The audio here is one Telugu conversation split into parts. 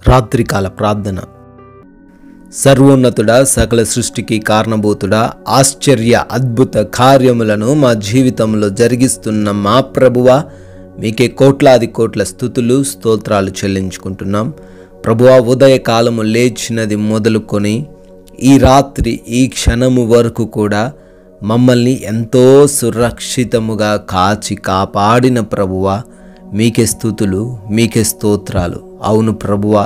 రాత్రికాల ప్రార్థన. సర్వోన్నతుడా, సకల సృష్టికి కారణభూతుడా, ఆశ్చర్య అద్భుత కార్యములను మా జీవితంలో జరిగిస్తున్న మా ప్రభువా, మీకే కోట్లాది కోట్ల స్తుతులు స్తోత్రాలు చెల్లించుకుంటున్నాం. ప్రభువా, ఉదయకాలము లేచినది మొదలుకొని ఈ రాత్రి ఈ క్షణము వరకు కూడా మమ్మల్ని ఎంతో సురక్షితముగా కాచి కాపాడిన ప్రభువా, మీకే స్తుతులు, మీకే స్తోత్రాలు. అవును ప్రభువా,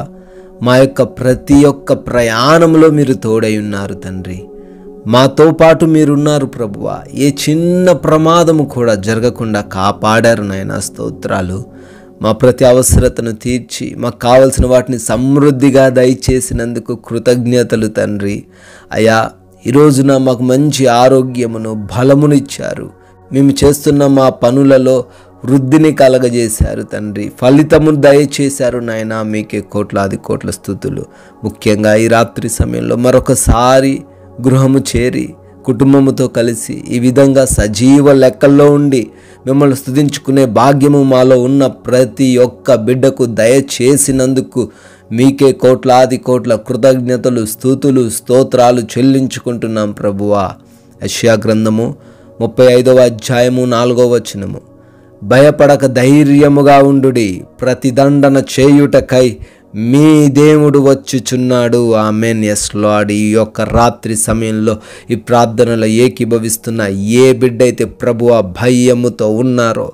మా యొక్క ప్రతి ఒక్క ప్రయాణంలో మీరు తోడై ఉన్నారు తండ్రి. మాతో పాటు మీరున్నారు ప్రభువా. ఏ చిన్న ప్రమాదము కూడా జరగకుండా కాపాడారు నాయనా, స్తోత్రాలు. మా ప్రతి అవసరతను తీర్చి మాకు కావలసిన వాటిని సమృద్ధిగా దయచేసినందుకు కృతజ్ఞతలు తండ్రి. అయ్యా, ఈ రోజున మాకు మంచి ఆరోగ్యమును బలమును ఇచ్చారు. మేము చేస్తున్న మా పనులలో వృద్ధిని కలగజేశారు తండ్రి. ఫలితమును దయచేశారు నాయన. మీకే కోట్లాది కోట్ల స్తుతులు. ముఖ్యంగా ఈ రాత్రి సమయంలో మరొకసారి గృహము చేరి కుటుంబముతో కలిసి ఈ విధంగా సజీవ లెక్కల్లో ఉండి మిమ్మల్ని స్తుతించుకునే భాగ్యము మాలో ఉన్న ప్రతి ఒక్క బిడ్డకు దయచేసినందుకు మీకే కోట్లాది కోట్ల కృతజ్ఞతలు, స్తుతులు, స్తోత్రాలు చెల్లించుకుంటున్నాం ప్రభువా. యెషయా గ్రంథము 35వ అధ్యాయము 4వ వచనము. భయపడక ధైర్యముగా ఉండుడి, ప్రతిదండన చేయుటకై మీ దేవుడు వచ్చుచున్నాడు. ఆమేన్. Yes Lord. ఈ యొక్క రాత్రి సమయంలో ఈ ప్రార్థనలో ఏకీభవిస్తున్న ఏ బిడ్డైతే ప్రభువా భయముతో ఉన్నారో,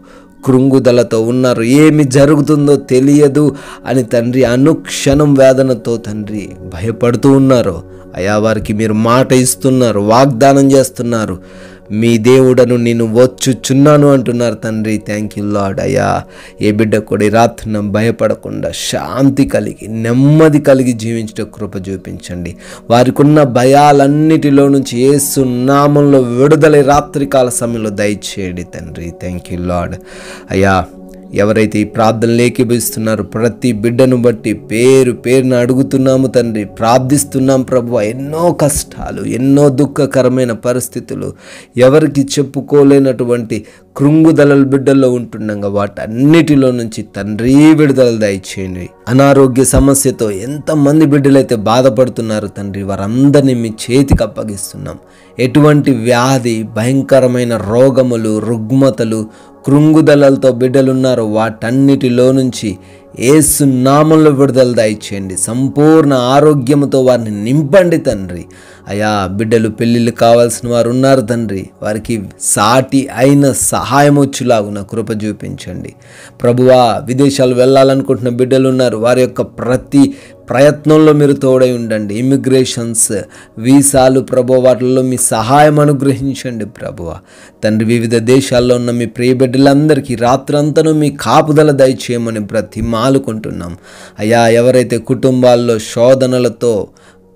కృంగుదలతో ఉన్నారు, ఏమి జరుగుతుందో తెలియదు అని తండ్రి అనుక్షణం వేదనతో తండ్రి భయపడుతూ ఉన్నారో, అయా వారికి మీరు మాట ఇస్తున్నారు, వాగ్దానం చేస్తున్నారు. మీ దేవుడను నేను వచ్చుచున్నాను అంటున్నారు తండ్రి. Thank you lord. అయ్యా, ఏ బిడ్డ కూడా ఈ రాత్రిన భయపడకుండా శాంతి కలిగి నెమ్మది కలిగి జీవించడం కృప చూపించండి. వారికి ఉన్న భయాలన్నిటిలో నుంచి యేసు నామంలో విడుదల రాత్రికాల సమయంలో దయచేయండి తండ్రి. Thank you lord. అయ్యా, ఎవరైతే ఈ ప్రార్థనలు ఏకీభవిస్తున్నారో ప్రతి బిడ్డను బట్టి పేరు పేరున అడుగుతున్నాము తండ్రి, ప్రార్థిస్తున్నాం ప్రభువా. ఎన్నో కష్టాలు, ఎన్నో దుఃఖకరమైన పరిస్థితులు, ఎవరికి చెప్పుకోలేనటువంటి కృంగుదలల బిడ్డల్లో ఉంటుండగా వాటన్నిటిలో నుంచి తండ్రి విడుదల దయచేయండి. అనారోగ్య సమస్యతో ఎంతమంది బిడ్డలైతే బాధపడుతున్నారు తండ్రి, వారందరినీ మీ చేతికి అప్పగిస్తున్నాం. ఎటువంటి వ్యాధి, భయంకరమైన రోగములు, రుగ్మతలు, కృంగుదలలతో బిడ్డలున్నారో వాటన్నిటిలో నుంచి యేసు నామంలో విడుదల దయచేయండి. సంపూర్ణ ఆరోగ్యంతో వారిని నింపండి తండ్రి. అయా, బిడ్డలు పెళ్ళిళ్ళు కావాల్సిన వారు ఉన్నారు తండ్రి, వారికి సాటి అయిన సహాయం వచ్చేలాగున కృప చూపించండి ప్రభువా. విదేశాలు వెళ్ళాలనుకుంటున్న బిడ్డలు ఉన్నారు, వారి యొక్క ప్రతి ప్రయత్నంలో మీరు తోడై ఉండండి. ఇమిగ్రేషన్స్, వీసాలు ప్రభు, వాటిల్లో మీ సహాయం అనుగ్రహించండి ప్రభువా. తండ్రి, వివిధ దేశాల్లో ఉన్న మీ ప్రియ బిడ్డలందరికీ రాత్రంతను మీ కాపుదల దయచేయమని బ్రతిమాలుకుంటున్నాం. అయ్యా, ఎవరైతే కుటుంబాల్లో శోధనలతో,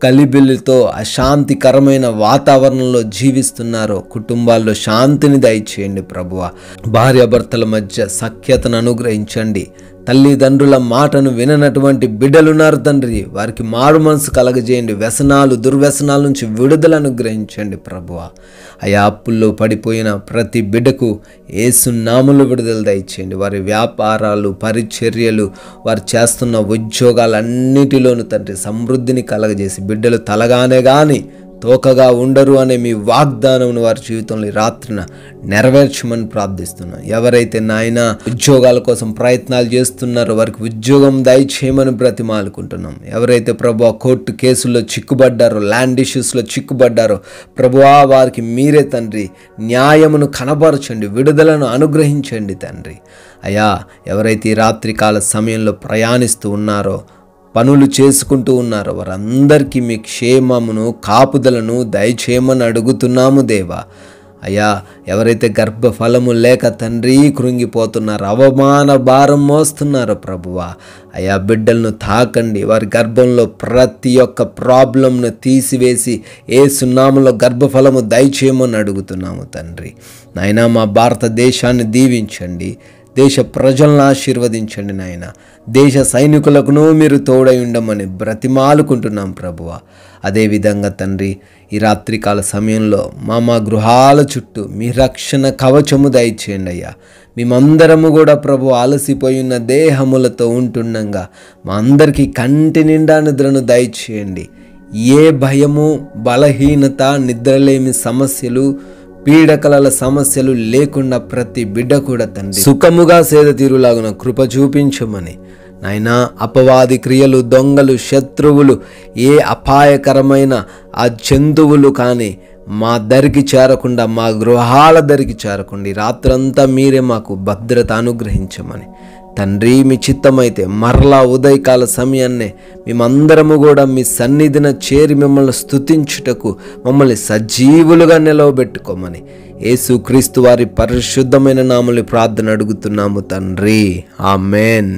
కలిబిలితో, అశాంతికరమైన వాతావరణంలో జీవిస్తున్నారో కుటుంబాల్లో శాంతిని దయచేయండి ప్రభువా. భార్యాభర్తల మధ్య సఖ్యతను అనుగ్రహించండి. తల్లిదండ్రుల మాటను విననటువంటి బిడ్డలున్నారు తండ్రి, వారికి మారు మనసు కలగజేయండి. వ్యసనాలు, దుర్వ్యసనాల నుంచి విడుదల అనుగ్రహించండి ప్రభువా. అయా, అప్పుల్లో పడిపోయిన ప్రతి బిడ్డకు యేసు నామములో విడుదల దయచేయండి. వారి వ్యాపారాలు, పరిచర్యలు, వారు చేస్తున్న ఉద్యోగాలన్నిటిలోనూ తండ్రి సమృద్ధిని కలగజేసి బిడ్డలు తలగానే కానీ తోకగా ఉండరు అనే మీ వాగ్దానమును వారి జీవితంలో రాత్రిన నెరవేర్చమని ప్రార్థిస్తున్నాం. ఎవరైతే నాయన ఉద్యోగాల కోసం ప్రయత్నాలు చేస్తున్నారో వారికి ఉద్యోగం దయచేయమని బ్రతిమాలుకుంటున్నాం. ఎవరైతే ప్రభువా కోర్టు కేసుల్లో చిక్కుబడ్డారో, ల్యాండ్ ఇష్యూస్లో చిక్కుబడ్డారో ప్రభువా, వారికి మీరే తండ్రి న్యాయమును కనబరచండి, విడుదలను అనుగ్రహించండి తండ్రి. అయ్యా, ఎవరైతే ఈ రాత్రికాల సమయంలో ప్రయాణిస్తూ ఉన్నారో, పనులు చేసుకుంటూ ఉన్నారో వారందరికీ మీ క్షేమమును, కాపుదలను దయచేయమని అడుగుతున్నాము దేవా. అయ్యా, ఎవరైతే గర్భఫలము లేక తండ్రి కృంగిపోతున్నారో, అవమాన భారం మోస్తున్నారో ప్రభువా, అయ్యా బిడ్డలను తాకండి. వారి గర్భంలో ప్రతి ఒక్క ప్రాబ్లంను తీసివేసి యేసు నామములో గర్భఫలము దయచేయమని అడుగుతున్నాము తండ్రి. నాయనా, మా భారతదేశాన్ని దీవించండి. దేశ ప్రజలను ఆశీర్వదించండి నాయన. దేశ సైనికులకును మీరు తోడై ఉండమని బ్రతిమాలుకుంటున్నాం ప్రభువా. అదేవిధంగా తండ్రి, ఈ రాత్రికాల సమయంలో మా గృహాల చుట్టూ మీ రక్షణ కవచము దయచేయండి అయ్యా. మేమందరము కూడా ప్రభు అలసిపోయి ఉన్న దేహములతో ఉంటుండగా మా అందరికీ కంటి నిండా నిద్రను దయచేయండి. ఏ భయము, బలహీనత, నిద్రలేమి సమస్యలు, పీడకలల సమస్యలు లేకుండా ప్రతి బిడ్డ కూడా తండ్రి సుఖముగా సేద తీరులాగున కృప చూపించమని నాయనా, అపవాది క్రియలు, దొంగలు, శత్రువులు, ఏ అపాయకరమైన ఆ జంతువులు కానీ మా దరికి చేరకుండా, మా గృహాల దరికి చేరకుండా రాత్రంతా మీరే మాకు భద్రత అనుగ్రహించమని తండ్రి, మీ చిత్తమైతే మరలా ఉదయకాల సమయాన్నే మేమందరము కూడా మీ సన్నిధిన చేరి మిమ్మల్ని స్తుతించుటకు మమ్మల్ని సజీవులుగా నిలవబెట్టుకోమని యేసుక్రీస్తు వారి పరిశుద్ధమైన నామములో ప్రార్థన అడుగుతున్నాము తండ్రి. ఆమెన్.